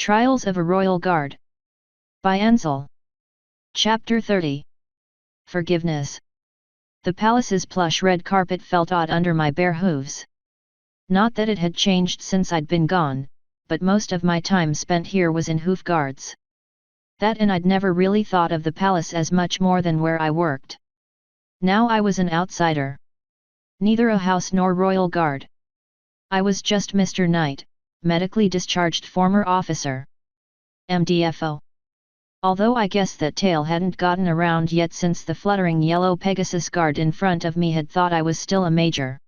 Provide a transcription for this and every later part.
Trials of a Royal Guard. By Ansel. Chapter 30. Forgiveness. The palace's plush red carpet felt odd under my bare hooves. Not that it had changed since I'd been gone, but most of my time spent here was in hoof guards. That and I'd never really thought of the palace as much more than where I worked. Now I was an outsider. Neither a house nor royal guard. I was just Mr. Knight, medically discharged former officer. MDFO. Although I guess that tale hadn't gotten around yet since the fluttering yellow Pegasus guard in front of me had thought I was still a major.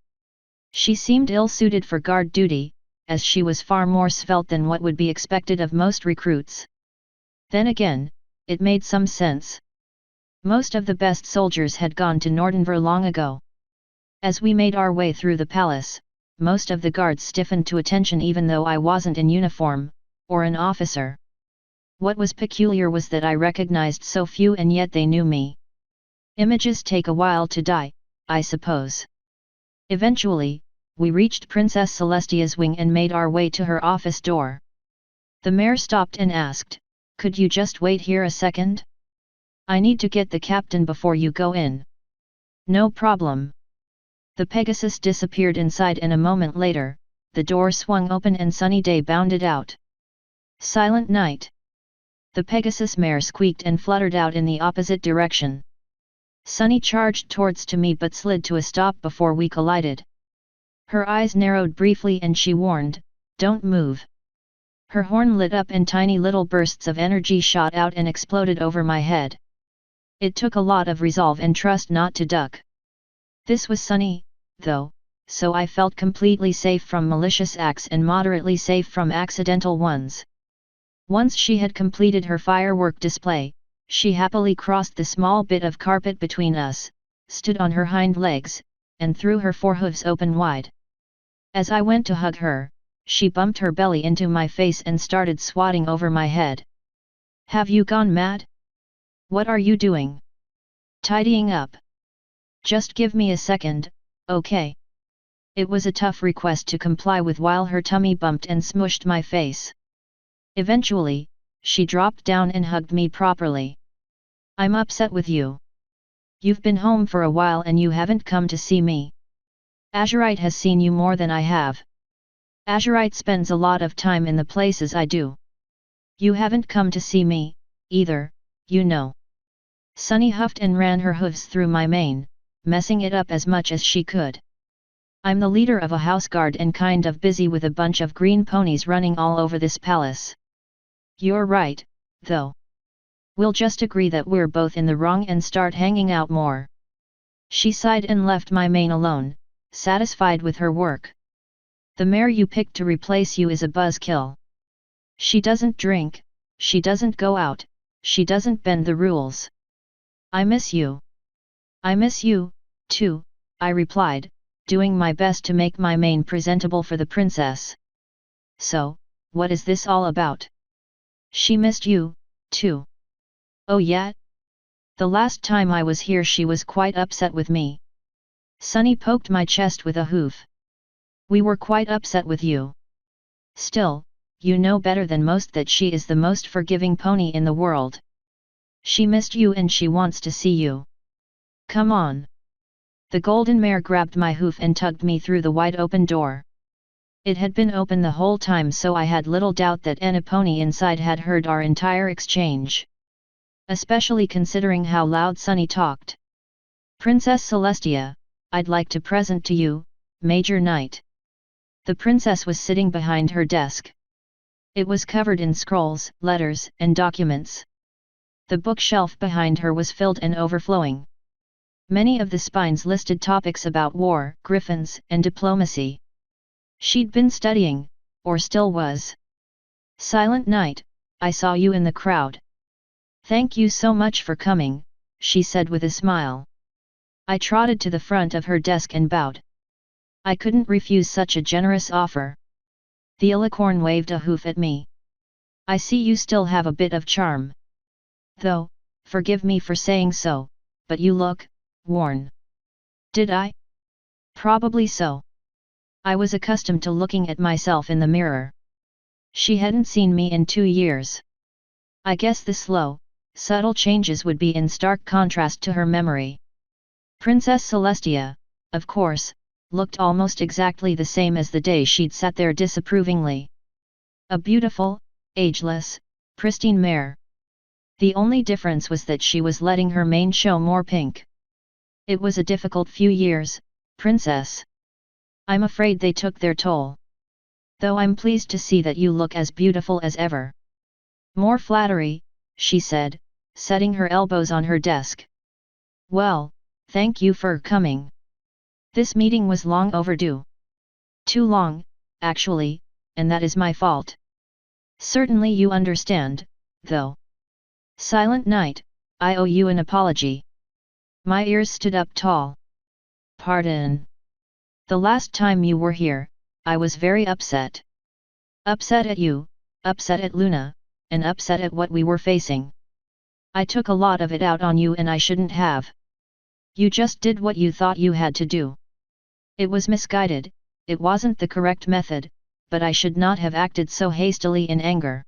She seemed ill-suited for guard duty, as she was far more svelte than what would be expected of most recruits. Then again, it made some sense. Most of the best soldiers had gone to Nordenver long ago. As we made our way through the palace, most of the guards stiffened to attention even though I wasn't in uniform, or an officer. What was peculiar was that I recognized so few and yet they knew me. Images take a while to die, I suppose. Eventually, we reached Princess Celestia's wing and made our way to her office door. The mayor stopped and asked, "Could you just wait here a second? I need to get the captain before you go in." "No problem." The Pegasus disappeared inside and a moment later, the door swung open and Sunny Day bounded out. "Silent night." The Pegasus mare squeaked and fluttered out in the opposite direction. Sunny charged towards to me but slid to a stop before we collided. Her eyes narrowed briefly and she warned, "Don't move." Her horn lit up and tiny little bursts of energy shot out and exploded over my head. It took a lot of resolve and trust not to duck. This was Sunny, though, so I felt completely safe from malicious acts and moderately safe from accidental ones. Once she had completed her firework display, she happily crossed the small bit of carpet between us, stood on her hind legs, and threw her forehooves open wide. As I went to hug her, she bumped her belly into my face and started swatting over my head. "Have you gone mad? What are you doing?" "Tidying up." "Just give me a second, okay?" It was a tough request to comply with while her tummy bumped and smushed my face. Eventually, she dropped down and hugged me properly. "I'm upset with you. You've been home for a while and you haven't come to see me. Azurite has seen you more than I have. Azurite spends a lot of time in the places I do. You haven't come to see me, either, you know." Sunny huffed and ran her hooves through my mane, messing it up as much as she could. "I'm the leader of a house guard and kind of busy with a bunch of green ponies running all over this palace. You're right, though. We'll just agree that we're both in the wrong and start hanging out more." She sighed and left my mane alone, satisfied with her work. "The mare you picked to replace you is a buzzkill. She doesn't drink, she doesn't go out, she doesn't bend the rules. I miss you." "I miss you, too," I replied, doing my best to make my mane presentable for the princess. "So, what is this all about?" "She missed you, too." "Oh yeah? The last time I was here she was quite upset with me." Sunny poked my chest with a hoof. "We were quite upset with you. Still, you know better than most that she is the most forgiving pony in the world. She missed you and she wants to see you. Come on." The golden mare grabbed my hoof and tugged me through the wide-open door. It had been open the whole time so I had little doubt that any pony inside had heard our entire exchange. Especially considering how loud Sunny talked. "Princess Celestia, I'd like to present to you, Major Knight." The princess was sitting behind her desk. It was covered in scrolls, letters, and documents. The bookshelf behind her was filled and overflowing. Many of the spines listed topics about war, griffins, and diplomacy. She'd been studying, or still was. "Silent Night, I saw you in the crowd." "Thank you so much for coming," she said with a smile. I trotted to the front of her desk and bowed. I couldn't refuse such a generous offer. The alicorn waved a hoof at me. "I see you still have a bit of charm. Though, forgive me for saying so, but you look worn." "Did I?" "Probably so. I was accustomed to looking at myself in the mirror." She hadn't seen me in 2 years. I guess the slow, subtle changes would be in stark contrast to her memory. Princess Celestia, of course, looked almost exactly the same as the day she'd sat there disapprovingly. A beautiful, ageless, pristine mare. The only difference was that she was letting her mane show more pink. It was a difficult few years, Princess. I'm afraid they took their toll. Though I'm pleased to see that you look as beautiful as ever. More flattery, she said, setting her elbows on her desk. Well, thank you for coming. This meeting was long overdue. Too long, actually, and that is my fault. Certainly you understand, though. Silent Night, I owe you an apology. My ears stood up tall. Pardon. The last time you were here, I was very upset. Upset at you, upset at Luna, and upset at what we were facing. I took a lot of it out on you and I shouldn't have. You just did what you thought you had to do. It was misguided, it wasn't the correct method, but I should not have acted so hastily in anger.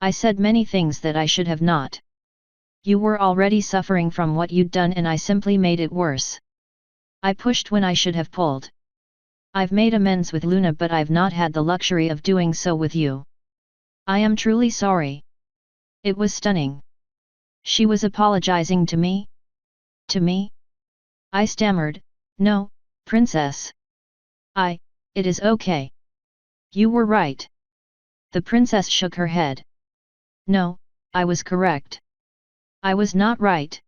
I said many things that I should have not. You were already suffering from what you'd done and I simply made it worse. I pushed when I should have pulled. I've made amends with Luna but I've not had the luxury of doing so with you. I am truly sorry. It was stunning. She was apologizing to me? To me? I stammered, no, Princess. It is okay. You were right. The princess shook her head. No, I was correct. I was not right.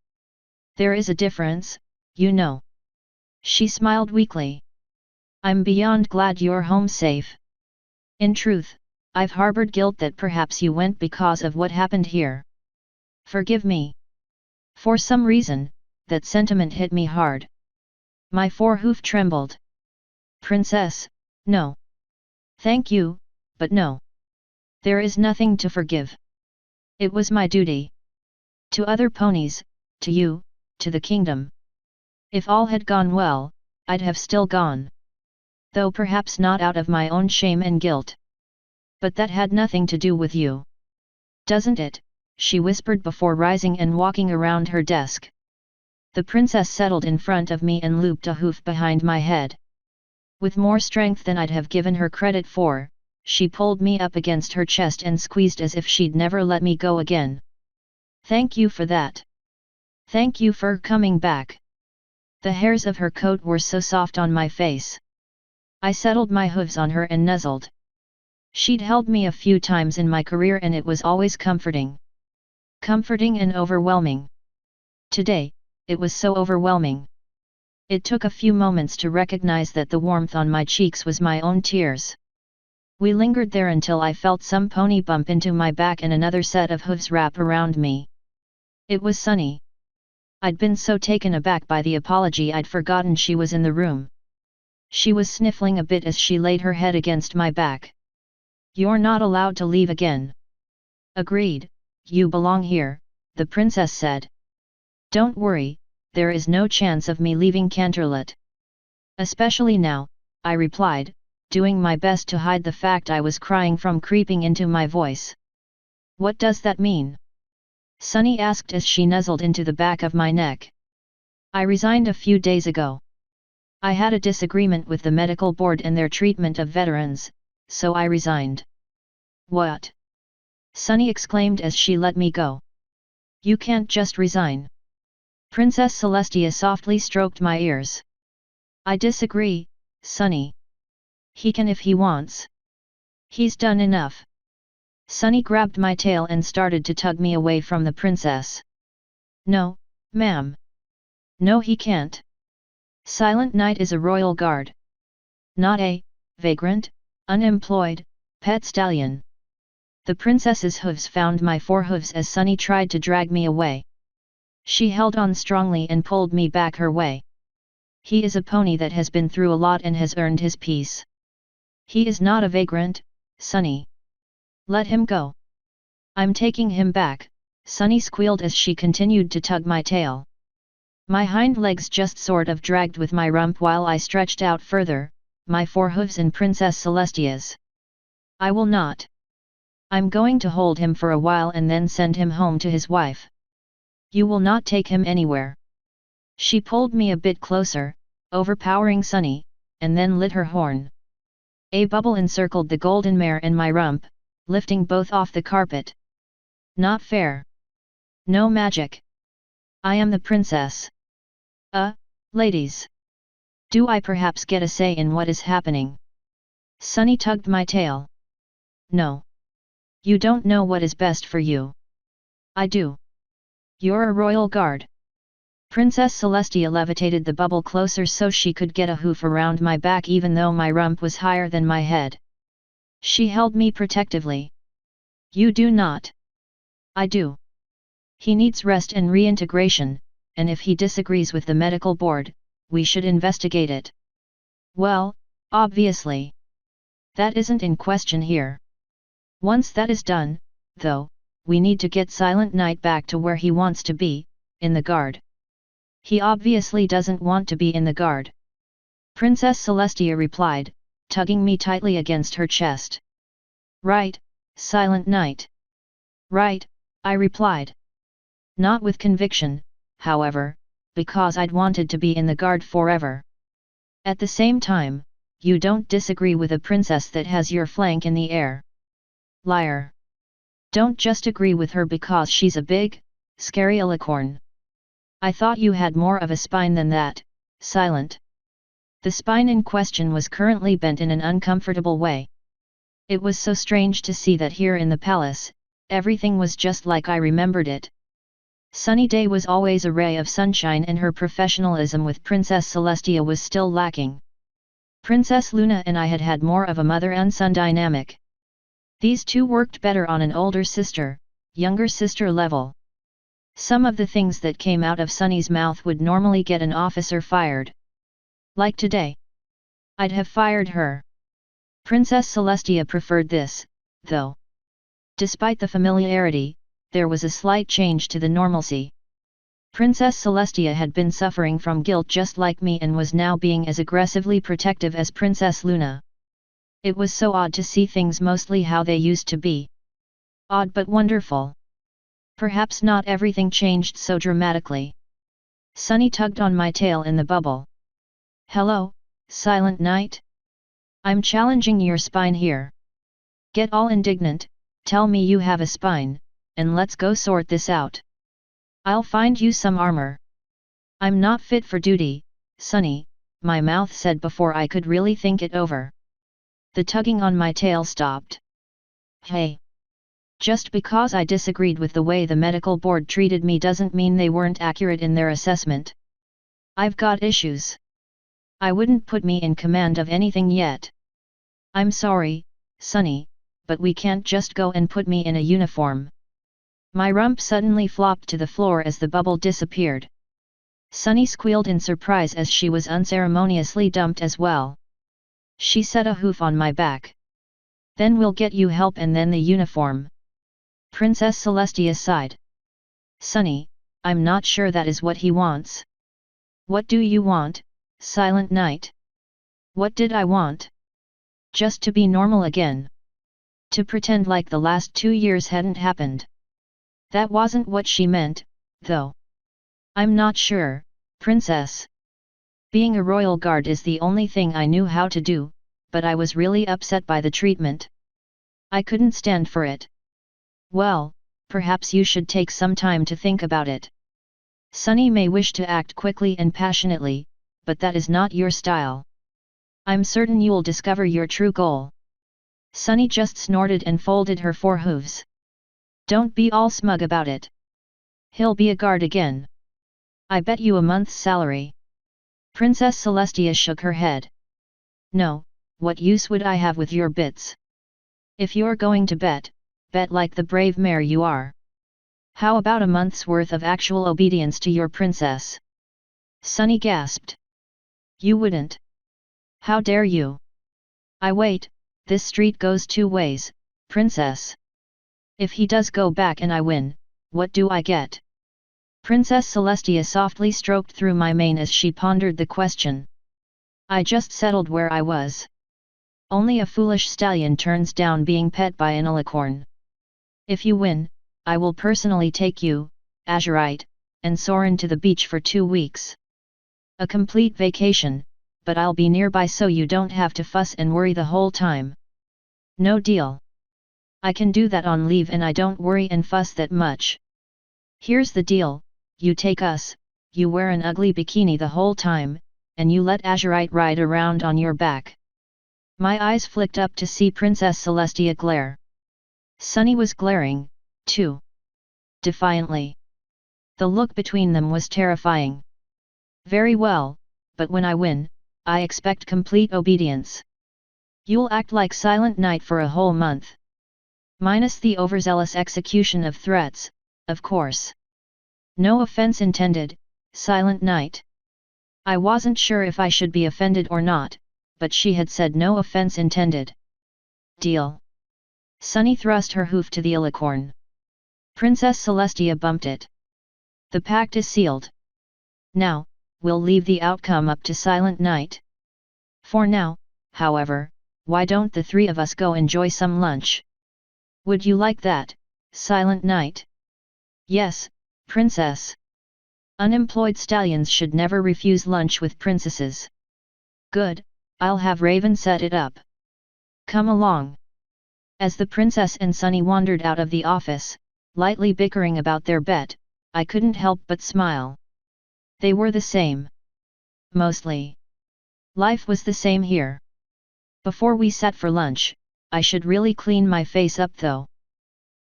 There is a difference, you know. She smiled weakly. I'm beyond glad you're home safe. In truth, I've harbored guilt that perhaps you went because of what happened here. Forgive me. For some reason, that sentiment hit me hard. My forehoof trembled. Princess, no. Thank you, but no. There is nothing to forgive. It was my duty. To other ponies, to you, to the kingdom. If all had gone well, I'd have still gone. Though perhaps not out of my own shame and guilt. But that had nothing to do with you. Doesn't it? She whispered before rising and walking around her desk. The princess settled in front of me and looped a hoof behind my head. With more strength than I'd have given her credit for, she pulled me up against her chest and squeezed as if she'd never let me go again. Thank you for that. Thank you for coming back. The hairs of her coat were so soft on my face. I settled my hooves on her and nuzzled. She'd held me a few times in my career and it was always comforting. Comforting and overwhelming. Today, it was so overwhelming. It took a few moments to recognize that the warmth on my cheeks was my own tears. We lingered there until I felt some pony bump into my back and another set of hooves wrap around me. It was sunny. I'd been so taken aback by the apology I'd forgotten she was in the room. She was sniffling a bit as she laid her head against my back. You're not allowed to leave again. Agreed, you belong here, the princess said. Don't worry, there is no chance of me leaving Canterlot. Especially now, I replied, doing my best to hide the fact I was crying from creeping into my voice. What does that mean? Sunny asked as she nuzzled into the back of my neck. I resigned a few days ago. I had a disagreement with the medical board and their treatment of veterans, so I resigned. What? Sunny exclaimed as she let me go. You can't just resign. Princess Celestia softly stroked my ears. I disagree, Sunny. He can if he wants. He's done enough. Sunny grabbed my tail and started to tug me away from the princess. No, ma'am. No, he can't. Silent Night is a royal guard. Not a vagrant, unemployed, pet stallion. The princess's hooves found my forehooves as Sunny tried to drag me away. She held on strongly and pulled me back her way. He is a pony that has been through a lot and has earned his peace. He is not a vagrant, Sunny. Let him go. I'm taking him back, Sunny squealed as she continued to tug my tail. My hind legs just sort of dragged with my rump while I stretched out further, my forehooves in Princess Celestia's. I will not. I'm going to hold him for a while and then send him home to his wife. You will not take him anywhere. She pulled me a bit closer, overpowering Sunny, and then lit her horn. A bubble encircled the golden mare and my rump, lifting both off the carpet. Not fair. No magic. I am the princess. Ladies. Do I perhaps get a say in what is happening? Sunny tugged my tail. No. You don't know what is best for you. I do. You're a royal guard. Princess Celestia levitated the bubble closer so she could get a hoof around my back even though my rump was higher than my head. She held me protectively. You do not. I do. He needs rest and reintegration, and if he disagrees with the medical board, we should investigate it. Well, obviously. That isn't in question here. Once that is done, though, we need to get Silent Night back to where he wants to be, in the guard. He obviously doesn't want to be in the guard. Princess Celestia replied, tugging me tightly against her chest. Right, Silent Night. Right, I replied. Not with conviction, however, because I'd wanted to be in the guard forever. At the same time, you don't disagree with a princess that has your flank in the air. Liar. Don't just agree with her because she's a big, scary alicorn. I thought you had more of a spine than that, Silent. The spine in question was currently bent in an uncomfortable way. It was so strange to see that here in the palace, everything was just like I remembered it. Sunny Day was always a ray of sunshine and her professionalism with Princess Celestia was still lacking. Princess Luna and I had had more of a mother and son dynamic. These two worked better on an older sister, younger sister level. Some of the things that came out of Sunny's mouth would normally get an officer fired. Like today. I'd have fired her. Princess Celestia preferred this, though. Despite the familiarity, there was a slight change to the normalcy. Princess Celestia had been suffering from guilt just like me and was now being as aggressively protective as Princess Luna. It was so odd to see things mostly how they used to be. Odd but wonderful. Perhaps not everything changed so dramatically. Sunny tugged on my tail in the bubble. Hello, Silent Night? I'm challenging your spine here. Get all indignant, tell me you have a spine, and let's go sort this out. I'll find you some armor. I'm not fit for duty, Sunny, my mouth said before I could really think it over. The tugging on my tail stopped. Hey! Just because I disagreed with the way the medical board treated me doesn't mean they weren't accurate in their assessment. I've got issues. I wouldn't put me in command of anything yet. I'm sorry, Sunny, but we can't just go and put me in a uniform. My rump suddenly flopped to the floor as the bubble disappeared. Sunny squealed in surprise as she was unceremoniously dumped as well. She set a hoof on my back. Then we'll get you help and then the uniform. Princess Celestia sighed. Sunny, I'm not sure that is what he wants. What do you want, Silent Night? What did I want? Just to be normal again. To pretend like the last 2 years hadn't happened. That wasn't what she meant, though. I'm not sure, Princess. Being a royal guard is the only thing I knew how to do, but I was really upset by the treatment. I couldn't stand for it. Well, perhaps you should take some time to think about it. Sunny may wish to act quickly and passionately, but that is not your style. I'm certain you'll discover your true goal. Sunny just snorted and folded her forehooves. Don't be all smug about it. He'll be a guard again. I bet you a month's salary. Princess Celestia shook her head. No, what use would I have with your bits? If you're going to bet, bet like the brave mare you are. How about a month's worth of actual obedience to your princess? Sunny gasped. You wouldn't. How dare you? I wait, this street goes 2 ways, princess. If he does go back and I win, what do I get? Princess Celestia softly stroked through my mane as she pondered the question. I just settled where I was. Only a foolish stallion turns down being pet by an alicorn. If you win, I will personally take you, Azurite, and Soren to the beach for 2 weeks. A complete vacation, but I'll be nearby so you don't have to fuss and worry the whole time. No deal. I can do that on leave and I don't worry and fuss that much. Here's the deal, you take us, you wear an ugly bikini the whole time, and you let Azurite ride around on your back. My eyes flicked up to see Princess Celestia glare. Sunny was glaring, too. Defiantly. The look between them was terrifying. Very well, but when I win, I expect complete obedience. You'll act like Silent Night for a whole month. Minus the overzealous execution of threats, of course. No offense intended, Silent Night. I wasn't sure if I should be offended or not, but she had said no offense intended. Deal. Sunny thrust her hoof to the alicorn. Princess Celestia bumped it. The pact is sealed. Now, we'll leave the outcome up to Silent Night. For now, however, why don't the 3 of us go enjoy some lunch? Would you like that, Silent Night? Yes, Princess. Unemployed stallions should never refuse lunch with princesses. Good, I'll have Raven set it up. Come along. As the princess and Sunny wandered out of the office, lightly bickering about their bet, I couldn't help but smile. They were the same. Mostly. Life was the same here. Before we sat for lunch, I should really clean my face up though.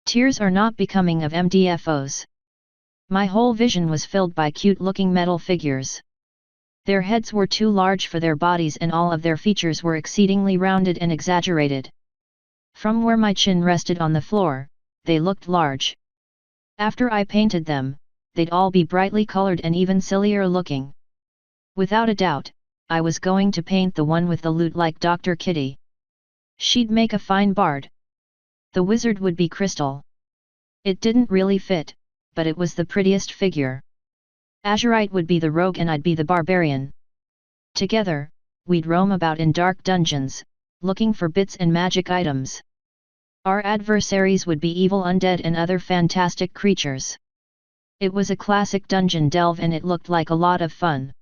Tears are not becoming of MDFOs. My whole vision was filled by cute-looking metal figures. Their heads were too large for their bodies and all of their features were exceedingly rounded and exaggerated. From where my chin rested on the floor, they looked large. After I painted them, they'd all be brightly colored and even sillier looking. Without a doubt, I was going to paint the one with the lute like Dr. Kitty. She'd make a fine bard. The wizard would be Crystal. It didn't really fit, but it was the prettiest figure. Azurite would be the rogue and I'd be the barbarian. Together, we'd roam about in dark dungeons, looking for bits and magic items. Our adversaries would be evil undead and other fantastic creatures. It was a classic dungeon delve and it looked like a lot of fun.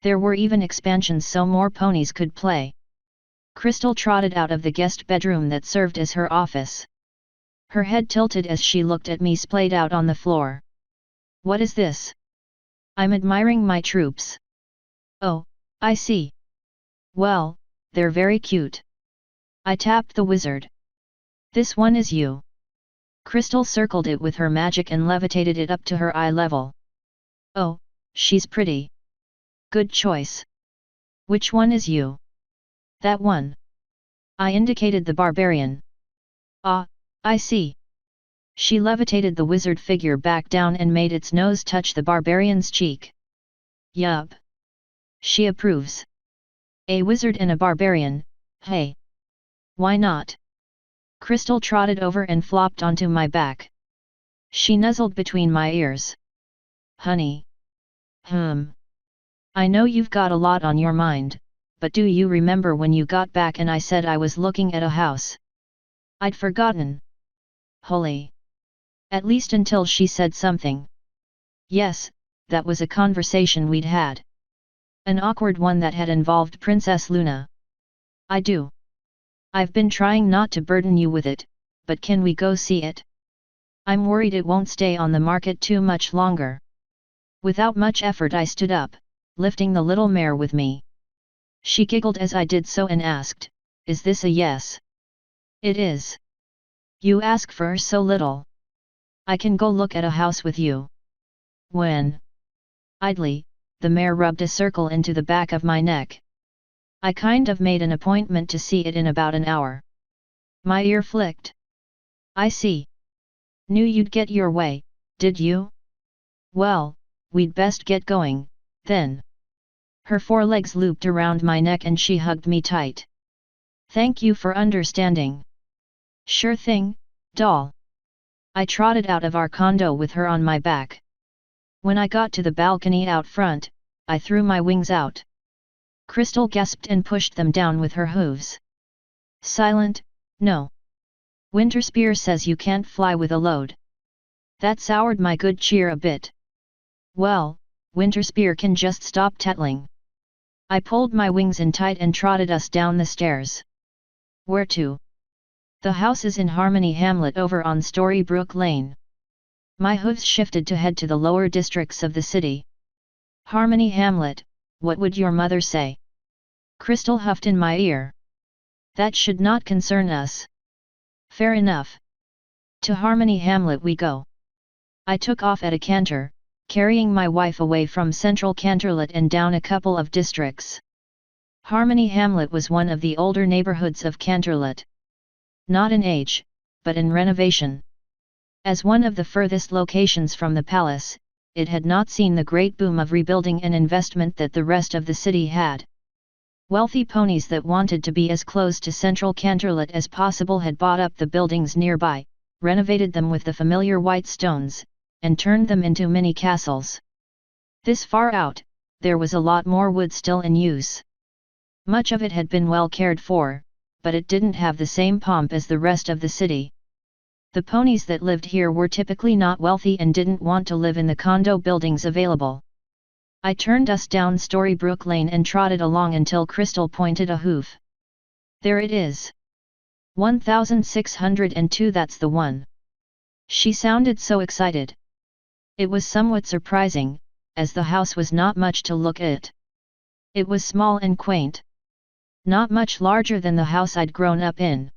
There were even expansions so more ponies could play. Crystal trotted out of the guest bedroom that served as her office. Her head tilted as she looked at me splayed out on the floor. What is this? I'm admiring my troops. Oh, I see. Well, they're very cute. I tapped the wizard. This one is you. Crystal circled it with her magic and levitated it up to her eye level. Oh, she's pretty. Good choice. Which one is you? That one. I indicated the barbarian. Ah, I see. She levitated the wizard figure back down and made its nose touch the barbarian's cheek. Yup. She approves. A wizard and a barbarian, hey. Why not? Crystal trotted over and flopped onto my back. She nuzzled between my ears. Honey. I know you've got a lot on your mind, but do you remember when you got back and I said I was looking at a house? I'd forgotten. Holy. At least until she said something. Yes, that was a conversation we'd had. An awkward one that had involved Princess Luna. I do. I've been trying not to burden you with it, but can we go see it? I'm worried it won't stay on the market too much longer. Without much effort I stood up, lifting the little mare with me. She giggled as I did so and asked, "Is this a yes?" "It is." "You ask for so little. I can go look at a house with you." "When?" Idly, the mare rubbed a circle into the back of my neck. "I kind of made an appointment to see it in about an hour." My ear flicked. "I see. Knew you'd get your way, did you? Well, we'd best get going, then." Her forelegs looped around my neck and she hugged me tight. "Thank you for understanding." "Sure thing, doll." I trotted out of our condo with her on my back. When I got to the balcony out front, I threw my wings out. Crystal gasped and pushed them down with her hooves. "Silent, no. Winterspear says you can't fly with a load. That soured my good cheer a bit. Well, Winterspear can just stop tattling. I pulled my wings in tight and trotted us down the stairs. Where to? The house is in Harmony Hamlet over on Storybrooke Lane. My hooves shifted to head to the lower districts of the city. Harmony Hamlet, what would your mother say? Crystal huffed in my ear. That should not concern us. Fair enough. To Harmony Hamlet we go. I took off at a canter, carrying my wife away from central Canterlot and down a couple of districts. Harmony Hamlet was one of the older neighborhoods of Canterlot. Not in age, but in renovation. As one of the furthest locations from the palace, it had not seen the great boom of rebuilding and investment that the rest of the city had. Wealthy ponies that wanted to be as close to central Canterlot as possible had bought up the buildings nearby, renovated them with the familiar white stones, and turned them into mini castles. This far out, there was a lot more wood still in use. Much of it had been well cared for, but it didn't have the same pomp as the rest of the city. The ponies that lived here were typically not wealthy and didn't want to live in the condo buildings available. I turned us down Storybrooke Lane and trotted along until Crystal pointed a hoof. There it is. 1602, that's the one. She sounded so excited. It was somewhat surprising, as the house was not much to look at. It was small and quaint. Not much larger than the house I'd grown up in.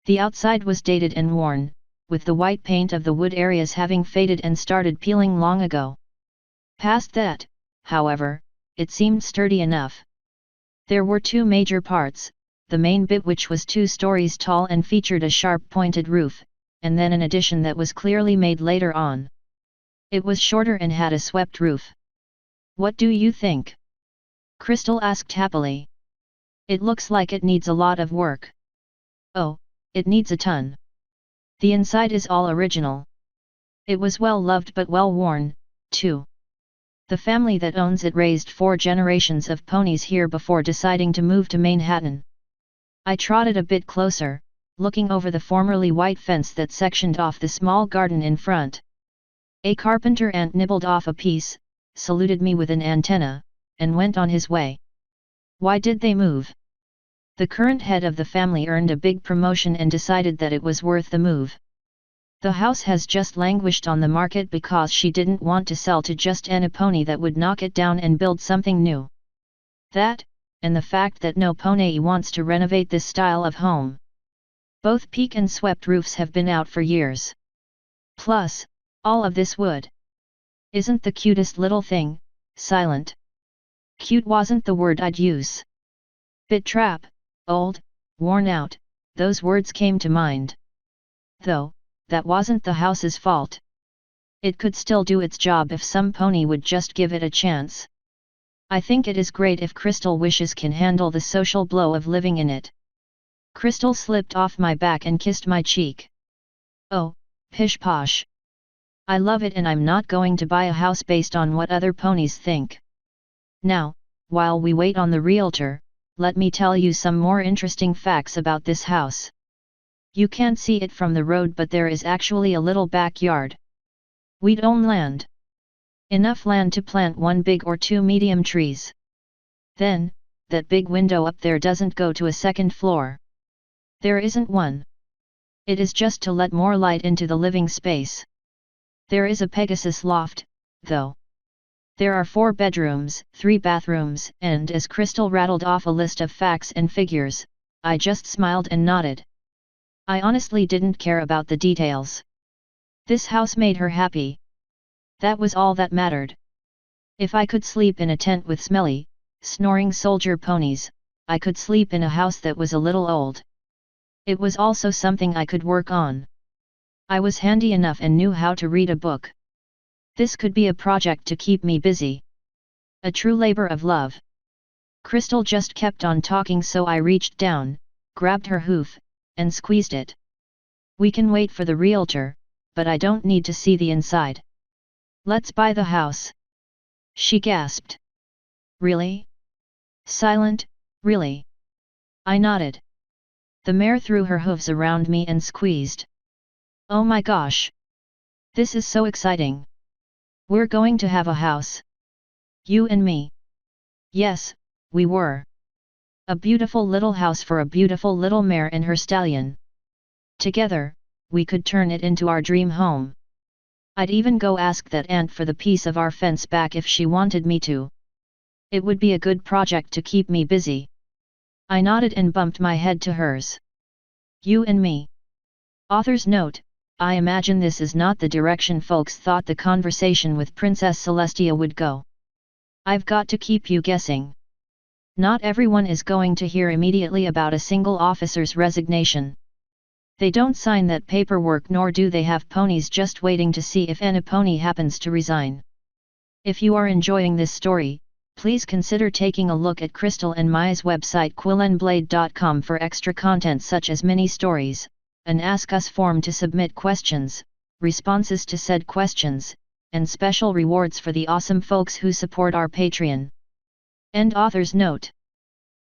The outside was dated and worn, with the white paint of the wood areas having faded and started peeling long ago. Past that, however, it seemed sturdy enough. There were two major parts, the main bit which was 2 stories tall and featured a sharp-pointed roof, and then an addition that was clearly made later on. It was shorter and had a swept roof. What do you think? Crystal asked happily. It looks like it needs a lot of work. Oh, it needs a ton. The inside is all original. It was well loved but well worn, too. The family that owns it raised 4 generations of ponies here before deciding to move to Manhattan. I trotted a bit closer, looking over the formerly white fence that sectioned off the small garden in front. A carpenter ant nibbled off a piece, saluted me with an antenna, and went on his way. Why did they move? The current head of the family earned a big promotion and decided that it was worth the move. The house has just languished on the market because she didn't want to sell to just any pony that would knock it down and build something new. That, and the fact that no pony wants to renovate this style of home. Both peak and swept roofs have been out for years. Plus, all of this wood. Isn't the cutest little thing, silent? Cute wasn't the word I'd use. Bit trap, old, worn out, those words came to mind. Though, that wasn't the house's fault. It could still do its job if some pony would just give it a chance. I think it is great if Crystal wishes can handle the social blow of living in it. Crystal slipped off my back and kissed my cheek. Oh, pish posh. I love it and I'm not going to buy a house based on what other ponies think. Now, while we wait on the realtor, let me tell you some more interesting facts about this house. You can't see it from the road, but there is actually a little backyard. We'd own land. Enough land to plant 1 big or 2 medium trees. Then, that big window up there doesn't go to a second floor. There isn't one. It is just to let more light into the living space. There is a Pegasus loft, though. There are 4 bedrooms, 3 bathrooms, and as Crystal rattled off a list of facts and figures, I just smiled and nodded. I honestly didn't care about the details. This house made her happy. That was all that mattered. If I could sleep in a tent with smelly, snoring soldier ponies, I could sleep in a house that was a little old. It was also something I could work on. I was handy enough and knew how to read a book. This could be a project to keep me busy. A true labor of love. Crystal just kept on talking, so I reached down, grabbed her hoof, and squeezed it. We can wait for the realtor, but I don't need to see the inside. Let's buy the house. She gasped. Really? Silent, really? I nodded. The mare threw her hooves around me and squeezed. Oh my gosh! This is so exciting! We're going to have a house. You and me. Yes, we were. A beautiful little house for a beautiful little mare and her stallion. Together, we could turn it into our dream home. I'd even go ask that aunt for the piece of our fence back if she wanted me to. It would be a good project to keep me busy. I nodded and bumped my head to hers. You and me. Author's note: I imagine this is not the direction folks thought the conversation with Princess Celestia would go. I've got to keep you guessing. Not everyone is going to hear immediately about a single officer's resignation. They don't sign that paperwork, nor do they have ponies just waiting to see if any pony happens to resign. If you are enjoying this story, please consider taking a look at Crystal and Maya's website quillandblade.com for extra content such as mini stories, an Ask Us form to submit questions, responses to said questions, and special rewards for the awesome folks who support our Patreon. End author's note.